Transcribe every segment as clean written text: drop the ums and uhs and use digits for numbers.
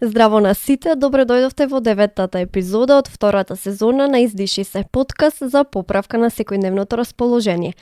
Здраво на сите, добре дојдовте во 9-тата епизода од втората сезона на Издиши се подкаст за поправка на секојдневното расположение.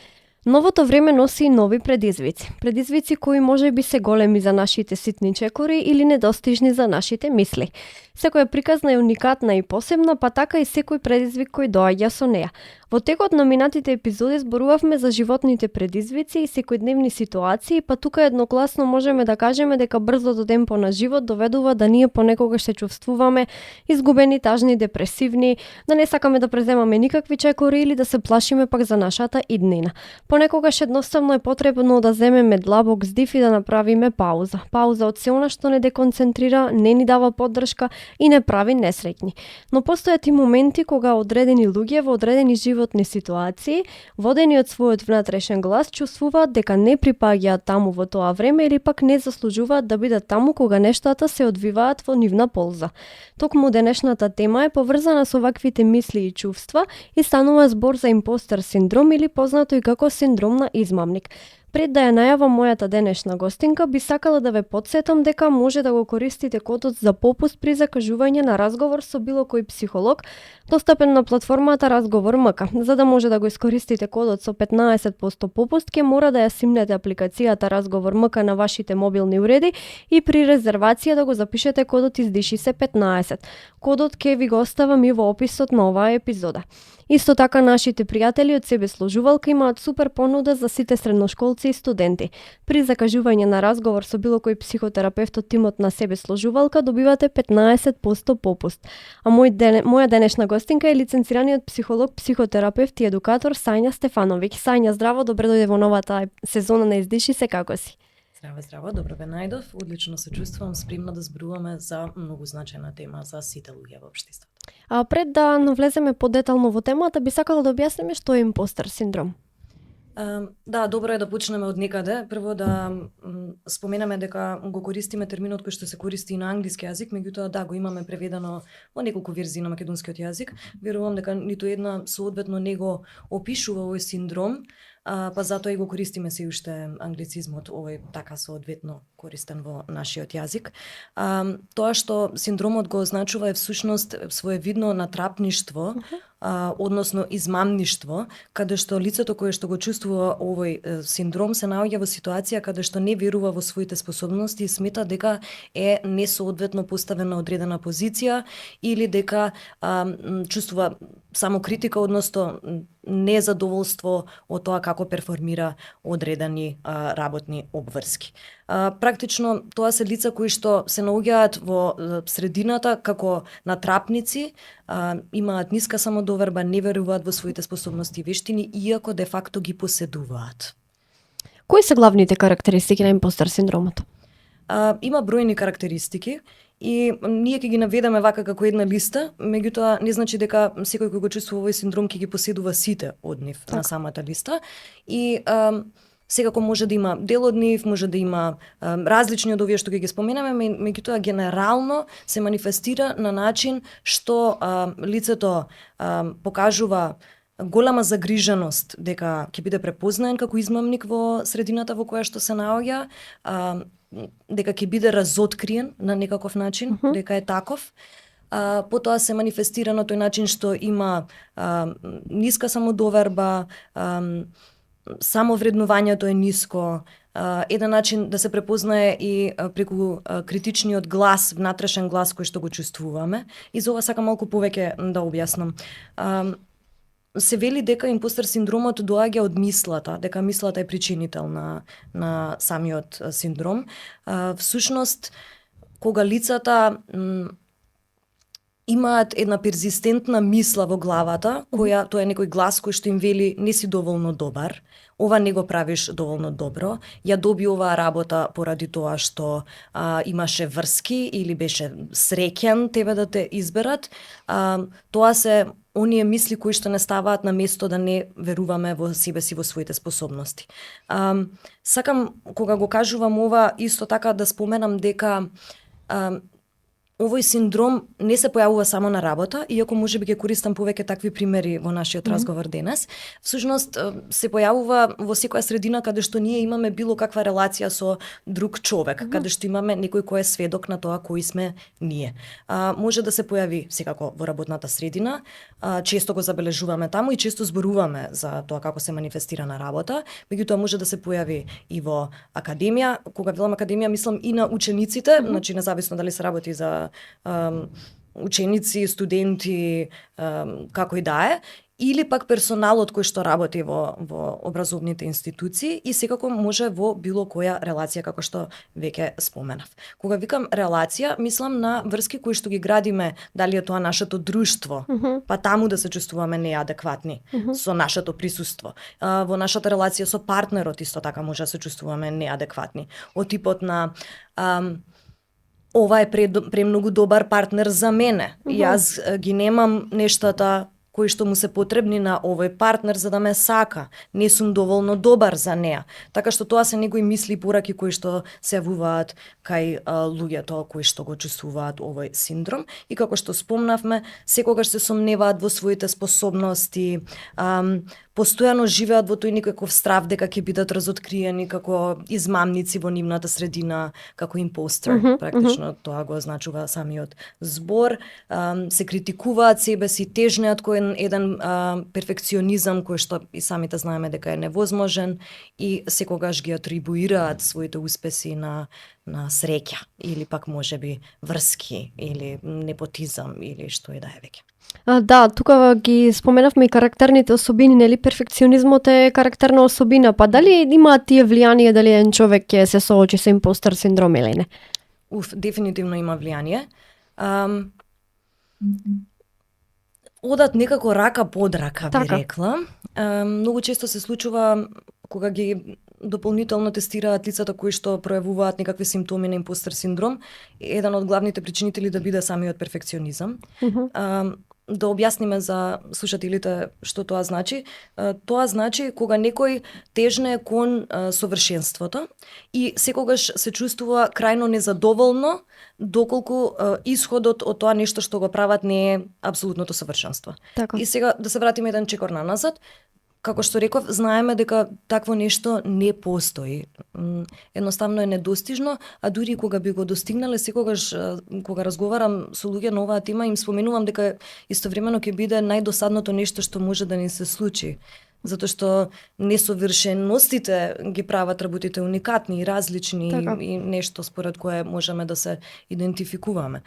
Новото време носи и нови предизвици. Предизвици кои може би се големи за нашите ситни чекори или недостижни за нашите мисли. Секоја приказна е уникатна и посебна, па така и секој предизвик кој доаѓа со неа. Во текот на минатите епизоди зборувавме за животните предизвици и секојдневни ситуации, па тука едногласно можеме да кажеме дека брзото темпо на живот доведува да ние понекогаш се чувствуваме изгубени, тажни, депресивни, да не сакаме да преземаме никакви чекори или да се плашиме пак за нашата иднина. Понекогаш едноставно е потребно да земеме длабок здив и да направиме пауза. Пауза од се она што не деконцентрира, не ни дава поддршка и не прави несреќни. Но постојат и моменти кога одредени луѓе во одредени животни ситуации, водени од својот внатрешен глас, чувствуваат дека не припаѓаат таму во тоа време или пак не заслужуваат да бидат таму кога нештата се одвиваат во нивна полза. Токму денешната тема е поврзана со ваквите мисли и чувства и станува збор за импостер синдром или познато и како синдром на измамник. Пред да ја најавам мојата денешна гостинка, би сакала да ве потсетам дека може да го користите кодот за попуст при закажување на разговор со било кој психолог, достапен на платформата Разговор МК. За да може да го искористите кодот со 15% попуст, ќе мора да ја симнете апликацијата Разговор МК на вашите мобилни уреди и при резервација да го запишете кодот Издиши се 15. Кодот ќе ви го оставам и во описот на оваа епизода. Исто така нашите пријатели од Себе сложувалка имаат супер понуда за сите средношколци и студенти. При закажување на разговор со било кој психотерапевт од тимот на Себе сложувалка добивате 15% попуст. А моја денешна гостинка е лиценцираниот психолог, психотерапевт и едукатор Сања Стефановиќ. Сања, здраво, добре дојде во новата сезона на Издиши се, како си? Здраво, добро ве најдов. Одлично се чувствувам, спремна да зборуваме за многу значајна тема за сите луѓе во општеството. А пред да навлеземе подетално во темата, би сакала да објасниме што е импостер синдром. Да, добро е да почнеме од некаде. Прво да споменаме дека го користиме терминот кој што се користи и на англиски јазик, меѓутоа да, го имаме преведено во неколку верзии на македонскиот јазик. Верувам дека ниту една соодветно не го опишува овој синдром, па затоа и го користиме се уште англицизмот, овој така соодветно користен во нашиот јазик. Тоа што синдромот го означува е всушност своевидно натрапништво, односно измамништво, каде што лицето кое што го чувствува овој синдром се наоѓа во ситуација каде што не верува во своите способности и смета дека е несоодветно поставен на одредена позиција или дека чувствува само критика, односно незадоволство од тоа како перформира одредени работни обврски. Практично тоа се лица кои што се наоѓаат во средината како натрапници, имаат ниска самодоверба, не веруваат во своите способности и вештини, иако де факто ги поседуваат. Кои се главните карактеристики на импостер синдромот? Има бројни карактеристики и ние ќе ги наведеме вака како една листа, меѓутоа не значи дека секој кој го чувствува овој синдром ќе ги поседува сите од нив на самата листа. И секако може да има дел од нив, може да има различни од овие што ги споменаме, меѓутоа генерално се манифестира на начин што лицето покажува голема загриженост дека ќе биде препознаен како измамник во средината во која што се наоѓа, дека ќе биде разоткриен на некаков начин, дека е таков. Потоа се манифестира на тој начин што има ниска самодоверба, самовреднувањето е ниско, еден начин да се препознае и преку критичниот глас, внатрешен глас кој што го чувствуваме. И за ова сакам малку повеќе да објаснам. Се вели дека импостер синдромот доаѓа од мислата, дека мислата е причинител на самиот синдром. Всушност, кога лицата имаат една перзистентна мисла во главата, тоа е некој глас кој што им вели не си доволно добар, ова не го правиш доволно добро, ја доби оваа работа поради тоа што имаше врски или беше среќен тебе да те изберат, тоа се оние мисли кои што не ставаат на место да не веруваме во себе си, во своите способности. Сакам, кога го кажувам ова, исто така да споменам дека овој синдром не се појавува само на работа, иако можеби ќе користам повеќе такви примери во нашиот разговор денес. Всушност се појавува во секоја средина каде што ние имаме било каква релација со друг човек, каде што имаме некој кој е сведок на тоа кои сме ние. Може да се појави секако во работната средина, често го забележуваме таму и често зборуваме за тоа како се манифестира на работа, меѓутоа може да се појави и во академија. Кога велам академија, мислам и на учениците, значи независно дали се работи за ученици, студенти, како и да е, или пак персоналот кој што работи во образовните институции и секако може во било која релација, како што веќе споменав. Кога викам релација, мислам на врски кои што ги градиме, дали е тоа нашето друштво, па таму да се чувствуваме неадекватни со нашето присуство. Во нашата релација со партнерот исто така може да се чувствуваме неадекватни. Од типот на ова е премногу добар партнер за мене. Јас ги немам нештата кои што му се потребни на овој партнер за да ме сака. Не сум доволно добар за неа. Така што тоа се некои мисли и пораки кои што се јавуваат кај луѓето кои што го чувствуваат овој синдром. И како што спомнавме, секогаш се сомневаат во своите способности, постојано живеат во тој некаков страв дека ќе бидат разоткриени како измамници во нивната средина, како импостер. Практично тоа го означува самиот збор. Се критикуваат себе си, тежнеат кој еден перфекционизам кој што и самите знаеме дека е невозможен и секогаш ги атрибуираат своите успеси на среќа или пак можеби врски или непотизам или што и да е веќе. Да, тука ги споменавме и карактерните особини, нели перфекционизмот е карактерна особина, па дали имаат тие влијание дали еден човек ќе се соочи со импостер синдром или не? Дефинитивно има влијание. Одат некако рака под рака, би рекла. Многу често се случува кога ги дополнително тестираат лицата кои што пројавуваат некакви симптоми на импостер синдром, еден од главните причинители да биде самиот перфекционизам. Да објасниме за слушателите што тоа значи. Тоа значи кога некој тежне кон совршенството и секогаш се чувствува крајно незадоволно доколку исходот од тоа нешто што го прават не е апсолутното совршенство. Така. И сега да се вратиме еден чекор назад. Како што реков, знаеме дека такво нешто не постои. Едноставно е недостижно, а дури кога би го достигнале, секогаш кога разговарам со луѓе на оваа тема, им споменувам дека истовремено ќе биде најдосадното нешто што може да ни се случи. Затоа што несовршеностите ги прават работите уникатни и различни и нешто според кое можеме да се идентификуваме.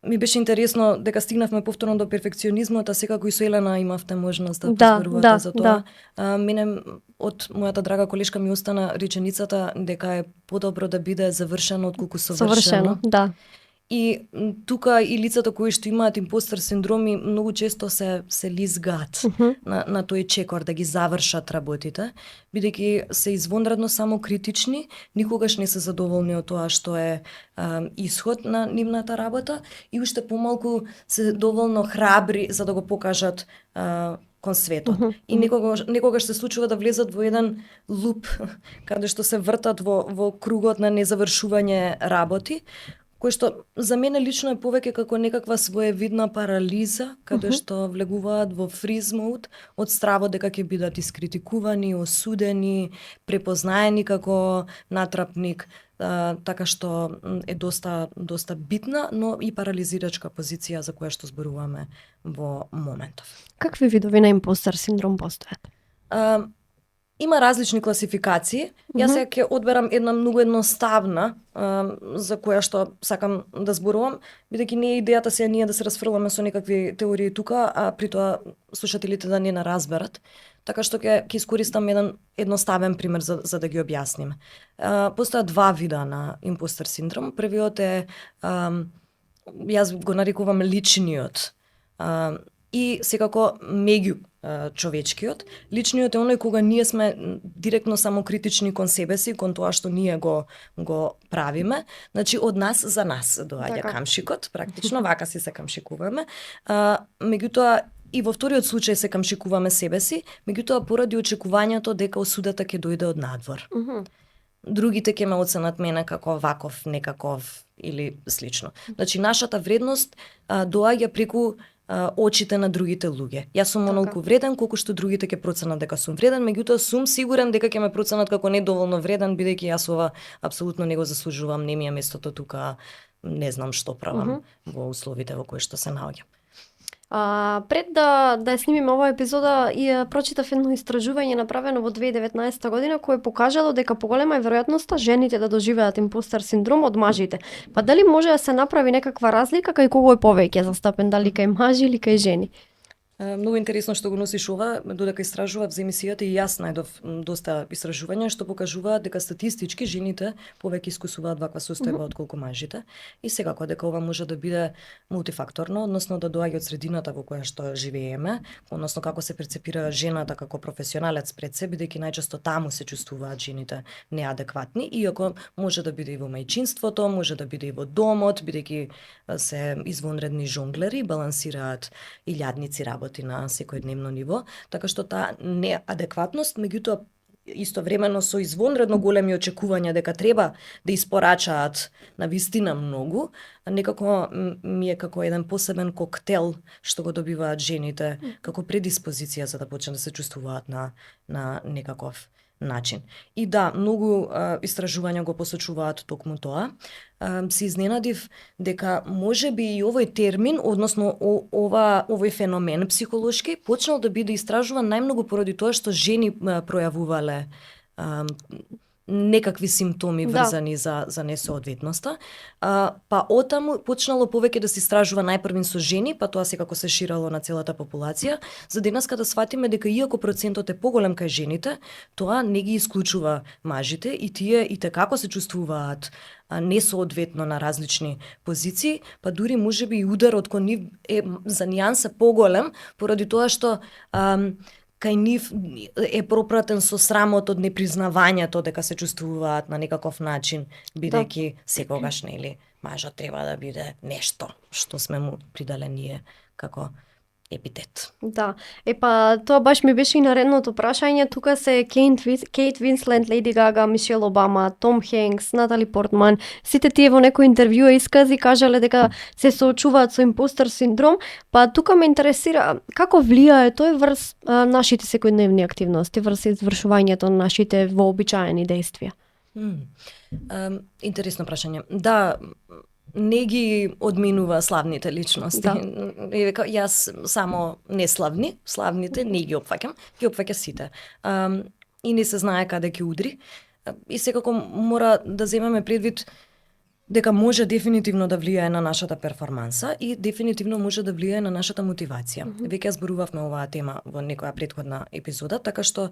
Ми беше интересно дека стигнавме повторно до перфекционизмот, а секако и со Елена имавте можност да позборувате за тоа. Мене од мојата драга колешка ми остана реченицата дека е подобро да биде завршено отколку совршено. Да. И тука и лицата кои што имаат импостер синдроми многу често се лизгаат на тој чекор да ги завршат работите, бидејќи се извонредно самокритични, никогаш не се задоволни од тоа што е исход на нивната работа и уште помалку се доволно храбри за да го покажат кон светот. И некогаш се случува да влезат во еден луп каде што се вртат во кругот на незавршување работи, кој што за мене лично е повеќе како некаква своевидна парализа, каде што влегуваат во фриз мод од стравот дека ќе бидат искритикувани, осудени, препознаени како натрапник, така што е доста битна, но и парализирачка позиција за која што зборуваме во моментов. Какви видови на импостер синдром постојат? Има различни класификации. Јас сега ќе одберам една многу едноставна за која што сакам да зборувам, бидејќи не е идејата сега ние да се расфрламе со некакви теории тука, а при тоа слушателите да не разберат. Така што ќе искористам еден едноставен пример за да ги објасниме. Постојат два вида на импостер синдром. Првиот е јас го нарекувам личниот и секако меѓу човечкиот. Личниот е оној кога ние сме директно самокритични кон себе си, кон тоа што ние го правиме. Значи, од нас за нас доаѓа камшикот, практично, вака си се камшикуваме. Меѓутоа, и во вториот случај се камшикуваме себе си, меѓутоа поради очекувањето дека осудата ќе дојде од надвор. другите ќе ме оценат мене како ваков, некаков или слично. Значи, нашата вредност доаѓа преку очите на другите луѓе. Јас сум Така. онолку вреден колку што другите ќе проценат дека сум вреден, меѓутоа сум сигурен дека ќе ме проценат како недоволно вреден, бидејќи јас ова апсолутно не го заслужувам, не ми е местото тука, не знам што правам во условите во кои што се наоѓам. Пред да ја снимиме оваа епизода, прочитав едно истражување направено во 2019 година кое покажало дека поголема е веројатноста жените да доживеат импостер синдром од мажите. Па дали може да се направи некаква разлика кај кого е повеќе застапен, дали кај мажи или кај жени? Многу интересно што го носиш ова, додека истражував за емисијата и јас најдов доста истражувања што покажуваат дека статистички жените повеќе искусуваат ваква состојба отколку мажите. И секако дека ова може да биде мултифакторно, односно да доаѓа од средината во која што живееме, односно како се перцепира жената како професионалец пред се, бидејќи најчесто таму се чувствуваат жените неадекватни, иако може да биде и во мајчинството, може да биде и во домот, бидејќи се извонредни жонглери, балансираат илјадници работи на секојдневно ниво, така што таа неадекватност, меѓутоа истовремено со извонредно големи очекувања дека треба да испорачаат на вистина многу, некако ми е како еден посебен коктел што го добиваат жените како предиспозиција за да почнат да се чувствуваат на некаков начин. И да, многу истражувања го посочуваат токму тоа. Се изненадив дека можеби и овој термин, односно овој феномен психолошки, почнал да биде истражуван најмногу поради тоа што жени пројавувале некакви симптоми врзани за несоодветноста. Па отаму почнало повеќе да се истражува најпрвин со жени, па тоа секако се ширало на целата популација, за денеска да сватиме дека иако процентот е поголем кај жените, тоа не ги исклучува мажите и тие и текако се чувствуваат несоодветно на различни позиции, па дури можеби и ударот кон нив е за нијанса поголем, поради тоа што кај нив е пропратен со срамот од непризнавањето дека се чувствуваат на некаков начин, бидејќи секогаш нели мажот треба да биде нешто што сме му придале ние како епитет. Да. Па тоа баш ми беше и наредното прашање. Тука се Кейт Винслет, Леди Гага, Мишел Обама, Том Хенкс, Натали Портман. Сите тие во некој интервју искази кажале дека се соочуваат со импостер синдром. Па тука ме интересира како влијае тој врз нашите секојдневни активности, врз извршувањето на нашите вообичаени действија. Интересно прашање. Да, не ги одминува славните личности. Да. Јас само неславни, славните не ги опфаќам, ги опфаќа сите. И не се знае каде ќе удри. И секако мора да земеме предвид дека може дефинитивно да влијае на нашата перформанса и дефинитивно може да влијае на нашата мотивација. Веќе зборувавме оваа тема во некоја претходна епизода, така што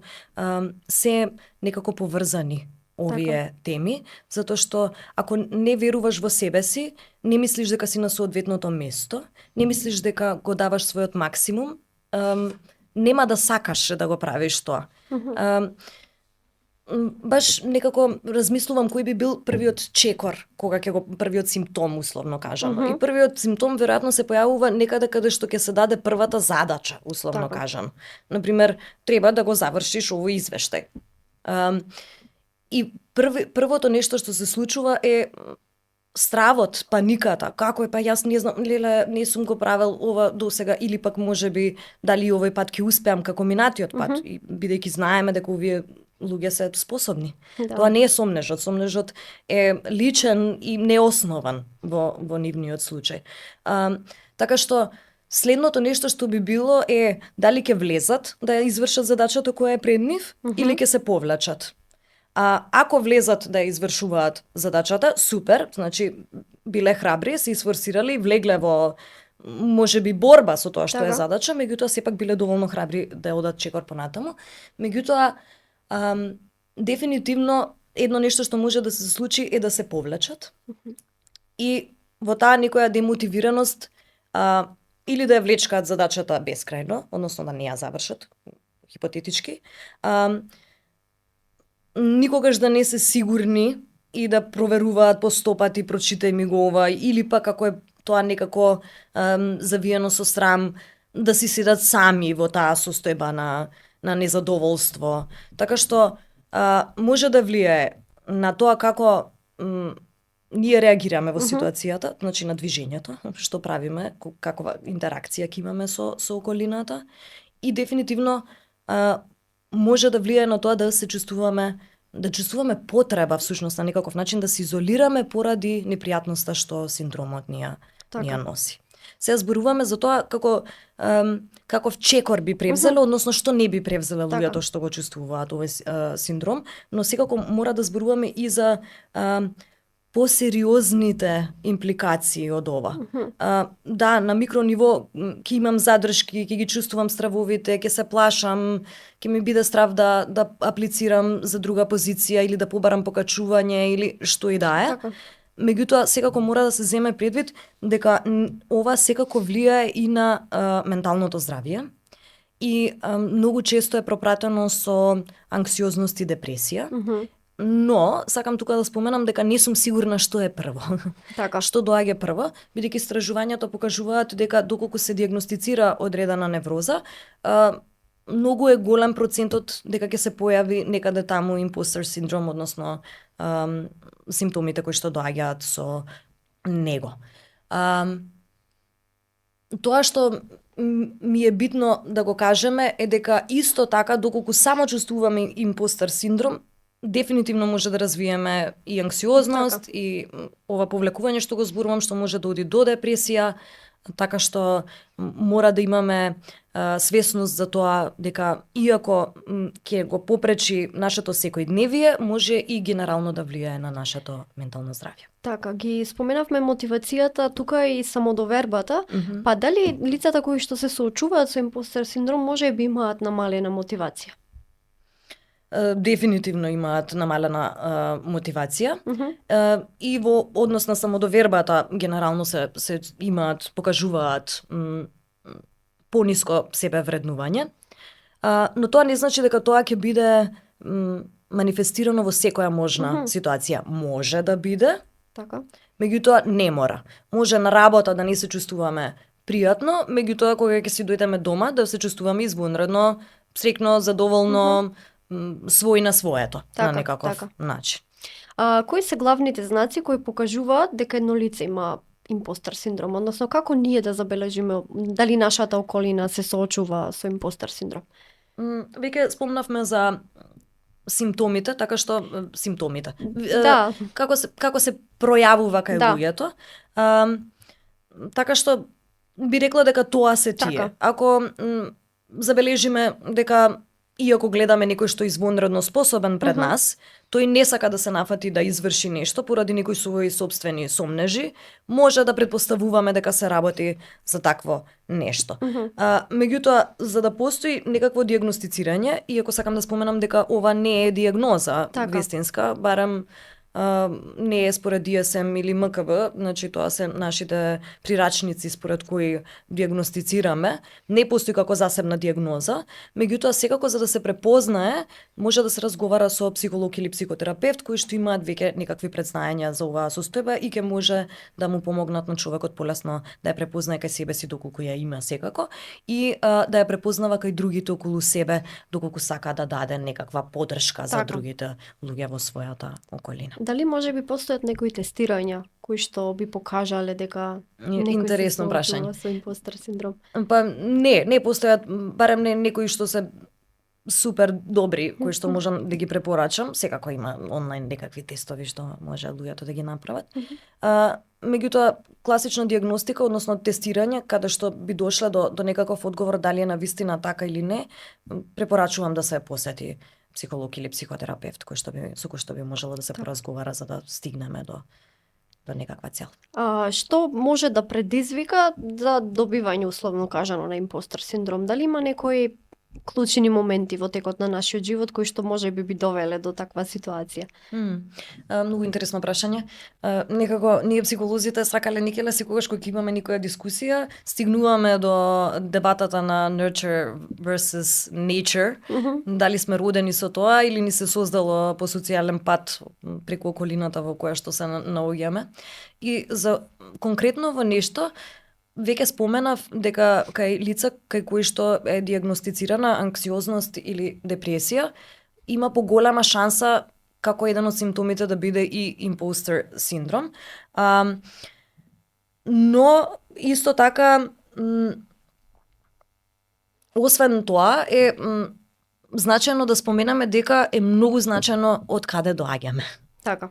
се некако поврзани овие теми, затоа што ако не веруваш во себе си, не мислиш дека си на соодветното место, не мислиш дека го даваш својот максимум, нема да сакаш да го правиш тоа. Баш некако размислувам кој би бил првиот чекор, кога ќе го првиот симптом условно кажано. И првиот симптом веројатно се појавува некаде каде што ќе се даде првата задача, условно кажано. Например, треба да го завршиш овој извештај. И првото нешто што се случува е стравот, паниката. Како е, па јас не знам, леле, не сум го правел ова досега, или пак можеби дали овој пат ќе успеам како минатиот пат, и бидејќи знаеме дека овие луѓе се способни. Тоа не е сомнежот. Сомнежот е личен и неоснован во нивниот случај. Така што следното нешто што би било е дали ќе влезат да ја извршат задачата која е пред нив или ќе се повлачат. Ако влезат да ја извршуваат задачата, супер, значи биле храбри, се isforsirали и влегле во можеби борба со тоа што е задача, меѓутоа сепак биле доволно храбри да одат чекор понатаму. Меѓутоа дефинитивно едно нешто што може да се случи е да се повлечат и во таа некоја демотивираност или да ја влечкаат задачата бескрајно, односно да не ја завршат, хипотетички, никогаш да не се сигурни и да проверуваат по 100 пати прочитај ми го ова, или пак ако е тоа некако завиено со срам, да си седат сами во таа состојба на незадоволство. Така што може да влијае на тоа како ние реагираме во ситуацијата, значи на движењето, што правиме, каква интеракција ќе имаме со околината и дефинитивно може да влијае на тоа да се чувствуваме потреба всушност на некаков начин да се изолираме поради непријатноста што синдромот ни ја носи. Се зборуваме за тоа каков чекор би превзеле, односно што не би превзеле луѓето што го чувствуваат овој синдром, но секако мора да зборуваме и за посериозните импликации од ова. Да, на микрониво ќе имам задршки, ќе ги чувствувам стравовите, ќе се плашам, ќе ми биде страв да аплицирам за друга позиција или да побарам покачување или што и да е. Меѓутоа, секако мора да се земе предвид дека ова секако влијае и на менталното здравје и многу често е пропратено со анксиозност и депресија. Но, сакам тука да споменам дека не сум сигурна што е прво. Што доаѓа прво, бидејќи истражувањата покажуваат дека доколку се диагностицира одредена невроза, многу е голем процентот дека ќе се појави некаде таму импостер синдром, односно симптомите кои што доаѓаат со него. Тоа што ми е битно да го кажеме е дека исто така доколку само чувствуваме импостер синдром, дефинитивно може да развиеме и анксиозност и ова повлекување што го зборувам што може да оди до депресија, така што мора да имаме свесност за тоа дека иако ќе го попречи нашето секојдневие, може и генерално да влијае на нашето ментално здравје. Така, ги споменавме мотивацијата, тука и самодовербата, па дали лицата кои што се соочуваат со импостер синдром може би имаат намалена мотивација? Дефинитивно имаат намалена мотивација и во однос на самодовербата генерално се имаат, покажуваат пониско себевреднување, но тоа не значи дека тоа ќе биде манифестирано во секоја можна ситуација. Може да биде, меѓутоа не мора. Може на работа да не се чувствуваме пријатно, меѓутоа кога ќе си дојдеме дома да се чувствуваме извонредно, среќно, задоволно, свој на своето, на некаков начин. Кои се главните знаци кои покажуваат дека едно лице има импостер синдром, односно како ние да забележиме дали нашата околина се соочува со импостер синдром? Веќе спомнавме за симптомите, така што симптомите. Како се пројавува кај луѓето. Така што би рекла дека тоа се тие. Ако забележиме дека иако гледаме некој што е извонредно способен пред нас, тој не сака да се нафати да изврши нешто поради некои своји собствени сомнежи, може да претпоставуваме дека се работи за такво нешто. Меѓутоа, за да постои некакво диагностицирање, иако сакам да споменам дека ова не е диагноза вистинска, барем не е според DSM или МКБ, значи тоа се нашите прирачници според кои диагностицираме, не постои како засебна диагноза, меѓутоа секако за да се препознае, може да се разговара со психолог или психотерапевт кои што имаат веќе некакви предзнаења за оваа состојба и ќе може да му помогнат на човекот полесно да ја препознае кај себе си доколку ја има секако и да ја препознава кај другите околу себе доколку сака да даде некаква поддршка за другите луѓе во својата околина. Дали може би постојат некои тестирања кои што би покажале дека интересно прашање со импостер синдром? Па не постојат, барем не некои што се супер добри, кои што можам да ги препорачам. Секако има онлайн некакви тестови што може луѓето да ги направат. Меѓутоа, класична диагностика, односно тестирање, каде што би дошле до некаков одговор дали е навистина така или не, препорачувам да се посети психолог или психотерапевт со кој што би можело да се поразговара за да стигнеме до некаква цел. Што може да предизвика за добивање условно кажано на импостер синдром? Дали има некои клучни моменти во текот на нашиот живот кои што може би довеле до таква ситуација? Многу интересно прашање. Некако ние психолозите сакале некеле секогаш кога имаме некоја дискусија, стигнуваме до дебатата на nurture versus nature. Дали сме родени со тоа или ни се создало по социјален пат преку околината во која што се наоѓаме. И за конкретно во нешто веќе споменав дека кај лица кај кои што е диагностицирана анксиозност или депресија, има поголема шанса како еден од симптомите да биде и импостер синдром. Но исто така освен тоа е значајно да споменаме дека е многу значајно од каде доаѓаме. Така.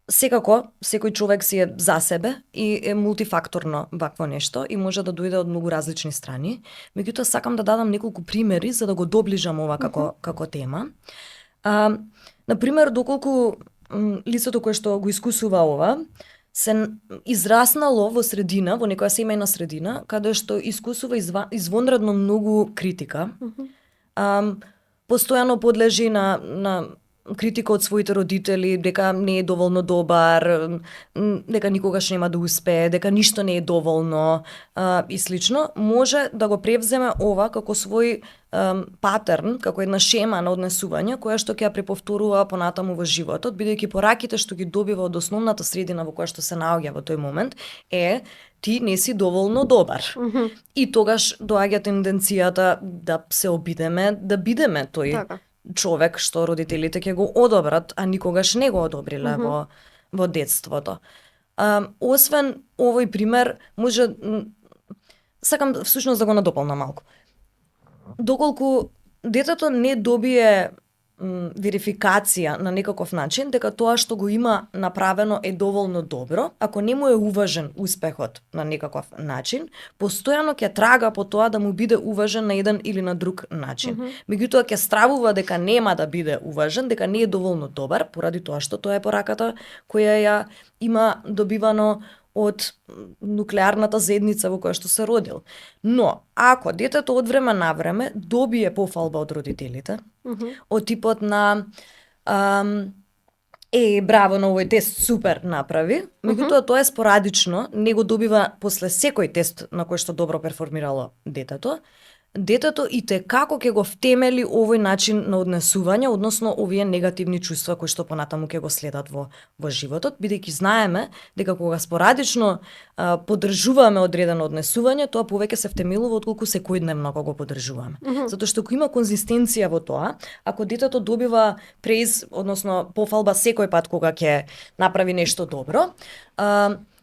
Секако, секој човек си е за себе и е мултифакторно вакво нешто и може да дојде од многу различни страни. Меѓутоа, сакам да дадам неколку примери за да го доближам ова како тема. Например, доколку лицето кое што го искусува ова, се израснало во средина, во некоја семејна средина, каде што искусува извонредно многу критика. Постојано подлежи на критика од своите родители, дека не е доволно добар, дека никогаш нема да успее, дека ништо не е доволно и слично, може да го превземе ова како свој патерн, како една шема на однесување, која што ќе ја преповторува понатаму во животот, бидејќи пораките што ги добива од основната средина во која што се наоѓа во тој момент е ти не си доволно добар. И тогаш доаѓа тенденцијата да се обидеме, да бидеме тој човек што родителите ќе го одобрат, а никогаш не го одобриле во детството. Освен овој пример, може сакам всушност да го надополнам малку. Доколку детето не добие верификација на некаков начин дека тоа што го има направено е доволно добро, ако не му е уважен успехот на некаков начин, постојано ќе трага по тоа да му биде уважен на еден или на друг начин. Меѓутоа ќе стравува дека нема да биде уважен, дека не е доволно добар, поради тоа што тоа е пораката која ја има добивано од нуклеарната заедница во која што се родил. Но, ако детето од време на време добие пофалба од родителите, од типот на браво на овој тест, супер направи, меѓутоа тоа е спорадично, не го добива после секој тест на кој што добро перформирало детето и како ќе го втемели овој начин на однесување, односно овие негативни чувства кои што понатаму ќе го следат во животот, бидејќи знаеме дека кога спорадично поддржуваме одредено однесување, тоа повеќе се втемелува отколку секојдневно кога го поддржуваме. Затоа што ако има конзистенција во тоа, ако детето добива през, односно пофалба секој пат кога ќе направи нешто добро,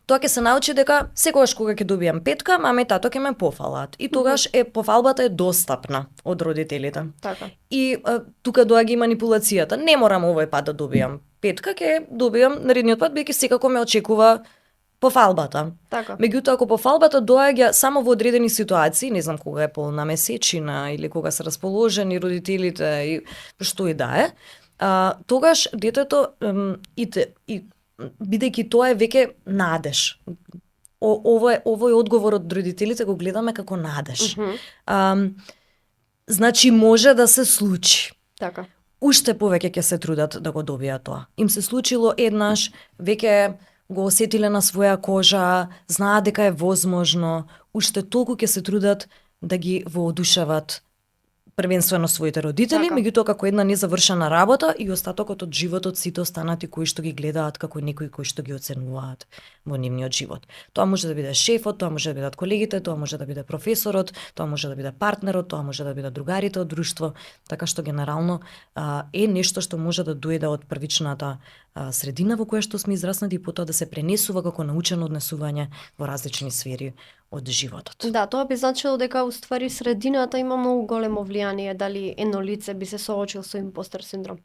тоа ќе се научи дека секогаш кога ќе добијам петка, мама и тато ќе ме пофалат. И тогаш пофалбата е достапна од родителите. Така. И тука доаѓа и манипулацијата. Не морам овој пат да добијам петка, ќе добијам наредниот пат, бидејќи секако ме очекува пофалбата. Така. Меѓутоа, ако пофалбата доаѓа само во одредени ситуации, не знам кога е полна месечина или кога се расположени родителите и што и да е, тогаш детето бидејќи тоа е веќе надеж. Овој одговор од родителите го гледаме како надеж. Значи може да се случи. Така. Уште повеќе ќе се трудат да го добијат тоа. Им се случило еднаш, веќе го осетиле на своја кожа, знаат дека е возможно, уште толку ќе се трудат да ги воодушеват првенствено своите родители, меѓутоа како една незавршена работа и остатокот од животот сите останати кои што ги гледаат како некои кои што ги оценуваат во нивниот живот. Тоа може да биде шефот, тоа може да бидат колегите, тоа може да биде професорот, тоа може да биде партнерот, тоа може да бидат другарите од друштво, така што генерално е нешто што може да дојде од првичната средина во која што сме израснати и потоа да се пренесува како научено однесување во различни сфери од животот. Да, тоа би значило дека уствари средината има многу големо влијание дали едно лице би се соочил со импостер синдром.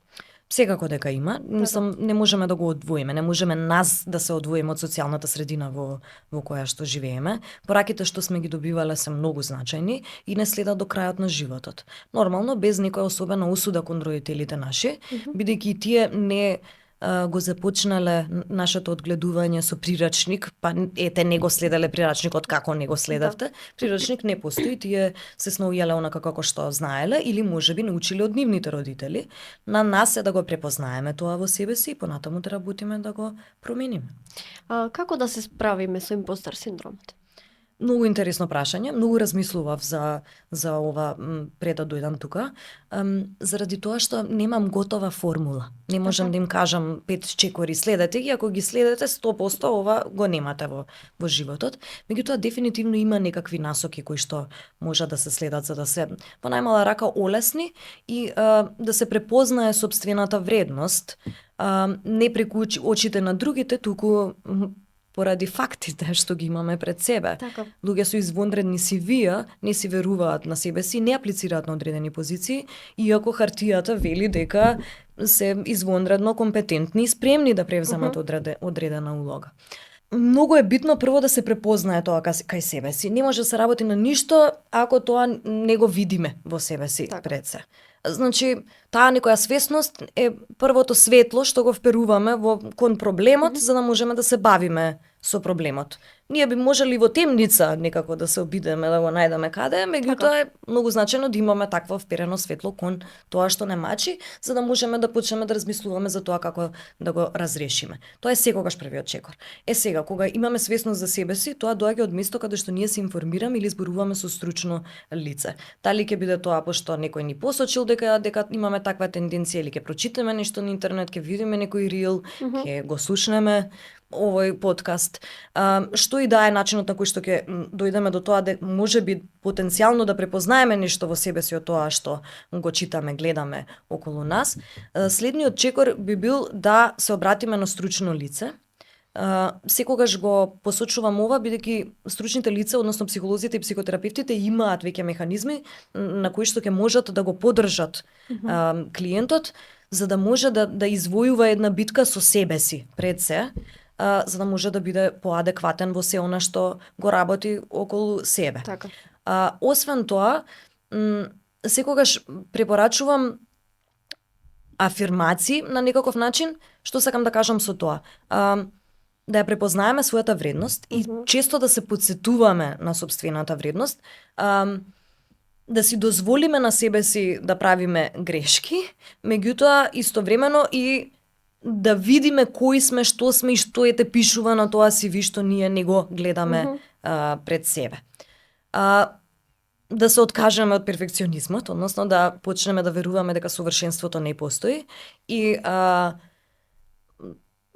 Секако дека има, мислам не можеме да го одвоиме, не можеме нас да се одвоиме од социјалната средина во која што живееме. Пораките што сме ги добивале се многу значајни и не следат до крајот на животот. Нормално без некоја особена осуда кон родителите наши, бидејќи тие не го започнале нашето одгледување со прирачник, па ете не го следеле прирачникот како не го следавте. Прирачник не постои, тие се снаоѓале онака како што знаеле или можеби научиле од нивните родители. На нас е да го препознаеме тоа во себе си и понатаму да работиме да го промениме. Како да се справиме со импостер синдромот? Многу интересно прашање, многу размислував за ова пред да дојдам тука, заради тоа што немам готова формула. Не можам да им кажам 5 чекори следете ги, ако ги следете 100% ова го немате во животот. Меѓутоа дефинитивно има некакви насоки кои што можат да се следат за да се во најмала рака олесни и да се препознае сопствената вредност, не преку очите на другите, туку поради фактите што ги имаме пред себе. Така. Луѓе со извонредни CV-а не си веруваат на себе си, не аплицираат на одредени позиции, иако хартијата вели дека се извонредно компетентни и спремни да превземат одредена улога. Многу е битно прво да се препознае тоа кај себе си. Не може да се работи на ништо ако тоа не го видиме во себе си пред се. Значи, таа некоја свесност е првото светло што го вперуваме кон проблемот, за да можеме да се бавиме со проблемот. Ние би можели во темница некако да се обидеме да го најдеме каде, меѓутоа е многу значајно да имаме такво вперено светло кон тоа што не мачи, за да можеме да почнеме да размислуваме за тоа како да го разрешиме. Тоа е секогаш првиот чекор. Сега, кога имаме свесност за себе си, тоа доаѓа од место каде што ние се информираме или зборуваме со стручно лице. Дали ќе биде тоа пошто некој ни посочил дека имаме таква тенденција или ќе прочитаме нешто на интернет, ќе видиме некој рил, ќе го слушнеме овој подкаст. Што и да е начинот на кој што ќе дојдеме до тоа да можеби потенцијално да препознаеме нешто во себе си од тоа што го читаме, гледаме околу нас. Следниот чекор би бил да се обратиме на стручно лице. Секогаш го посочувам ова, бидејќи стручните лица, односно психолозите и психотерапевтите имаат веќе механизми на кои што ќе можат да го поддржат клиентот, за да може да извојува една битка со себе си пред се, за да може да биде поадекватен во се она што го работи околу себе. Така. Освен тоа, секогаш препорачувам афирмации на некаков начин, што сакам да кажам со тоа. Да ја препознаеме својата вредност и често да се подсетуваме на сопствената вредност, да си дозволиме на себе си да правиме грешки, меѓутоа истовремено и да видиме кои сме, што сме и што ете пишува на тоа CV што ние не го гледаме пред себе. Да се откажеме од перфекционизмот, односно да почнеме да веруваме дека совршенството не постои и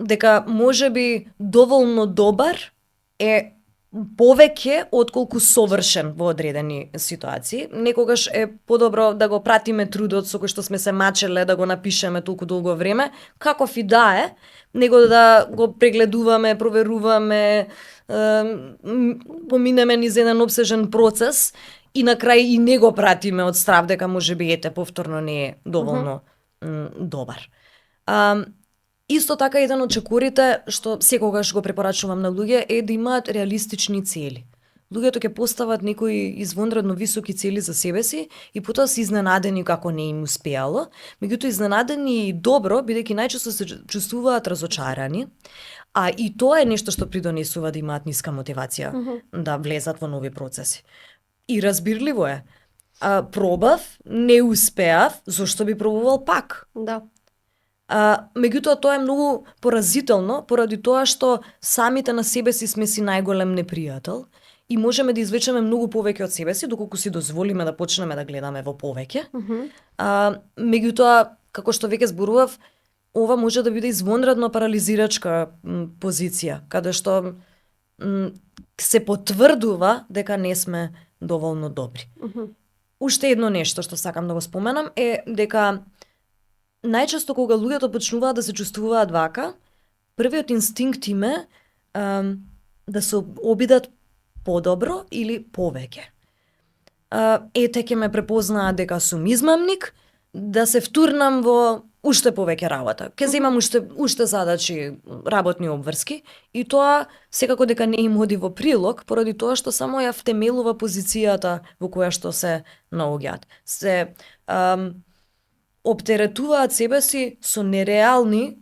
дека можеби доволно добар е повеќе отколку совршен во одредени ситуации. Некогаш е подобро да го пратиме трудот со кој што сме се мачеле да го напишеме толку долго време, каков и да е, него да го прегледуваме, проверуваме, поминеме низ еден обсежен процес и на крај и не го пратиме од страв дека можеби повторно не е доволно добар. Исто така еден од чекорите што секогаш го препорачувам на луѓе е да имаат реалистични цели. Луѓето ќе постават некои извонредно високи цели за себе си и потоа се изненадени како не им успеало, меѓутоа изненадени и добро, бидејќи најчесто се чувствуваат разочарани, а и тоа е нешто што придонесува да имаат ниска мотивација да влезат во нови процеси. И разбирливо е. Пробав, не успеав, зошто би пробувал пак? Да. Меѓутоа тоа е многу поразително поради тоа што самите на себе си сме си најголем непријател и можеме да извлечеме многу повеќе од себе си доколку си дозволиме да почнеме да гледаме во повеќе. Меѓутоа, како што веќе зборував, ова може да биде извонредно парализирачка позиција, каде што се потврдува дека не сме доволно добри. Уште едно нешто што сакам да го споменам е дека најчесто кога луѓето почнуваат да се чувствуваат вака, првиот инстинкт им е да се обидат подобро или повеќе. Ете ќе ме препознаат дека сум измамник, да се втурнам во уште повеќе работа. Ќе земам уште задачи, работни обврски и тоа секако дека не им оди во прилог поради тоа што само ја втемелува позицијата во која што се наоѓаат. Се оптеретуваат себе си со нереални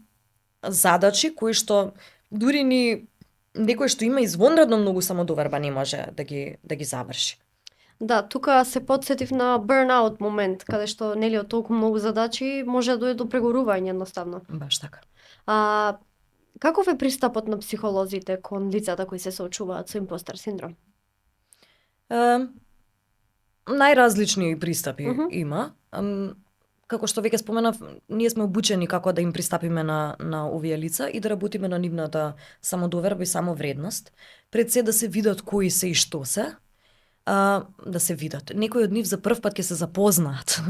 задачи кои што дури ни некој што има извонредно многу самодоверба не може да ги заврши. Да, тука се потсетив на burnout момент, каде што нели од толку многу задачи може да дојде до прегорување едноставно. Баш така. Каков е пристапот на психолозите кон лицата кои се соочуваат со импостер синдром? Најразлични пристапи Мгм. има. Како што веќе споменав, ние сме обучени како да им пристапиме на овие лица и да работиме на нивната самодоверба и самовредност, пред се да се видат кои се и што се, да се видат. Некои од нив за прв пат ќе се запознаат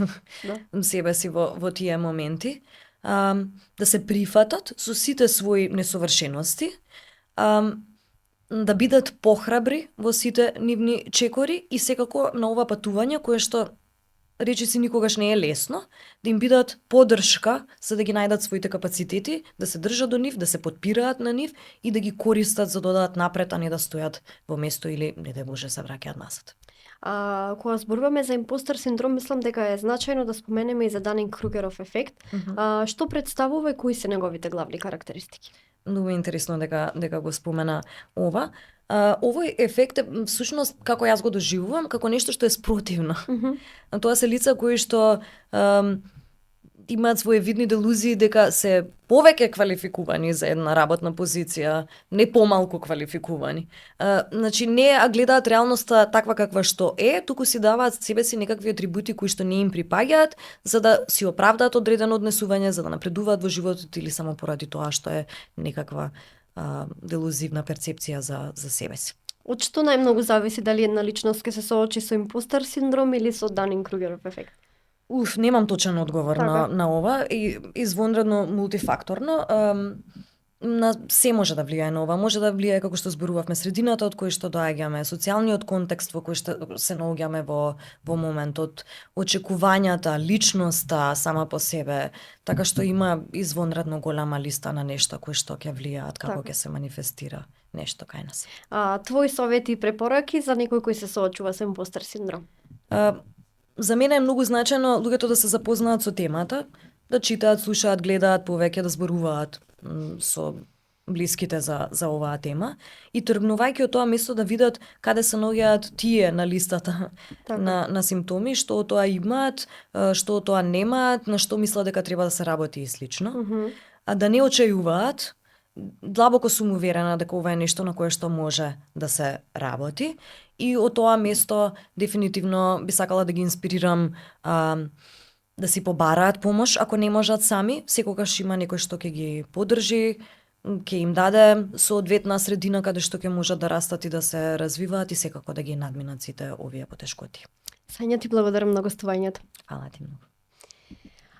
Да. себе си во тие моменти, да се прифатат со сите своји несовршености, да бидат похрабри во сите нивни чекори и секако на ова патување кое што речиси никогаш не е лесно, да им бидат поддршка за да ги најдат своите капацитети, да се држат до нив, да се подпираат на нив и да ги користат за да додадат напред, а не да стојат во место или не да Боже се враќаат назад. Кога зборуваме за импостер синдром, мислам дека е значајно да споменеме и за Данинг-Кругеров ефект. Што представува и кои се неговите главни карактеристики? Многу е интересно дека го спомена ова. Овој ефект е всушност како јас го доживувам како нешто што е спротивно. Тоа се лица кои што имаат своје видни делузии дека се повеќе квалификувани за една работна позиција, не помалку квалификувани. Значи не гледаат реалноста таква каква што е, туку си даваат себе си некакви атрибути кои што не им припаѓаат, за да си оправдаат одредено однесување, за да напредуваат во животот или само поради тоа што е некаква делузивна перцепција за себе си. Од што најмногу зависи дали една личност ќе се соочи со импостер синдром или со Данинг-Кругеров ефект? Немам точен одговор Така. на ова и извонредно мултифакторно. На се може да влијае на ова. Може да влијае како што зборувавме средината од кој што доаѓаме, социјалниот контекст во кој што се наоѓаме во моментот, очекувањата, личноста сама по себе, така што има извонредно голема листа на нешта кои што ќе влијаат како Така. ќе се манифестира нешто кај нас. Твои совети и препораки за некој кој се соочува со импостер синдром? За мене е многу значајно луѓето да се запознаат со темата, да читаат, слушаат, гледаат повеќе, да зборуваат со блиските за оваа тема и тргнувајќи од тоа место да видат каде се наоѓаат тие на листата Така. на симптоми, што од тоа имаат, што од тоа немаат, на што мислат дека треба да се работи и слично. А да не очајуваат. Длабоко сум уверена дека ова е нешто на кое што може да се работи и од тоа место дефинитивно би сакала да ги инспирирам да си побараат помош ако не можат сами. Секогаш има некој што ќе ги поддржи, ќе им даде соодветна средина каде што ќе можат да растат и да се развиваат и секако да ги надминат сите овие потешкоти. Сања, ти благодарам на гостувањето. Фала ти многу.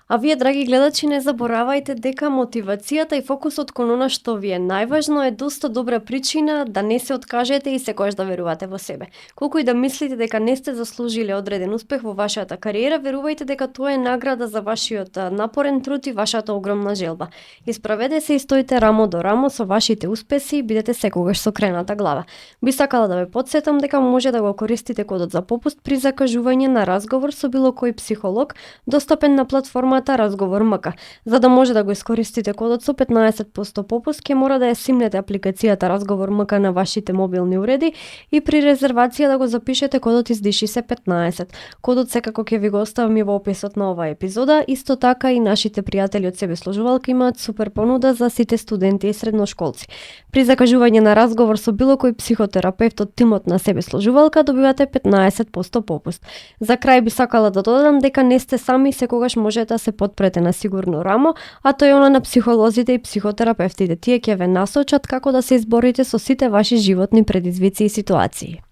А вие, драги гледачи, не заборавајте дека мотивацијата и фокусот кон она што ви е најважно е доста добра причина да не се откажете и секогаш да верувате во себе. Колку и да мислите дека не сте заслужиле одреден успех во вашата кариера, верувајте дека тоа е награда за вашиот напорен труд и вашата огромна желба. Исправете се и стоите рамо до рамо со вашите успеси и бидете секогаш со крената глава. Би сакала да ве потсетам дека може да го користите кодот за попуст при закажување на разговор со било кој психолог, достапен на платформата Разговор МК. За да може да го искористите кодот со 15% попуст, ќе мора да ја симнете апликацијата Разговор МК на вашите мобилни уреди и при резервација да го запишете кодот издиши се 15. Кодот секако ќе ви го оставам и во описот на оваа епизода. Исто така и нашите пријатели од Себеслужувалка имаат супер понуда за сите студенти и средношколци. При закажување на разговор со било кој психотерапевт од тимот на Себеслужувалка добивате 15% попуст. За крај би сакала да додадам дека не сте сами, секогаш можете да се подпрете на сигурно рамо, а тоа е она на психолозите и психотерапевтите. Тие ќе ве насочат како да се изборите со сите ваши животни предизвици и ситуации.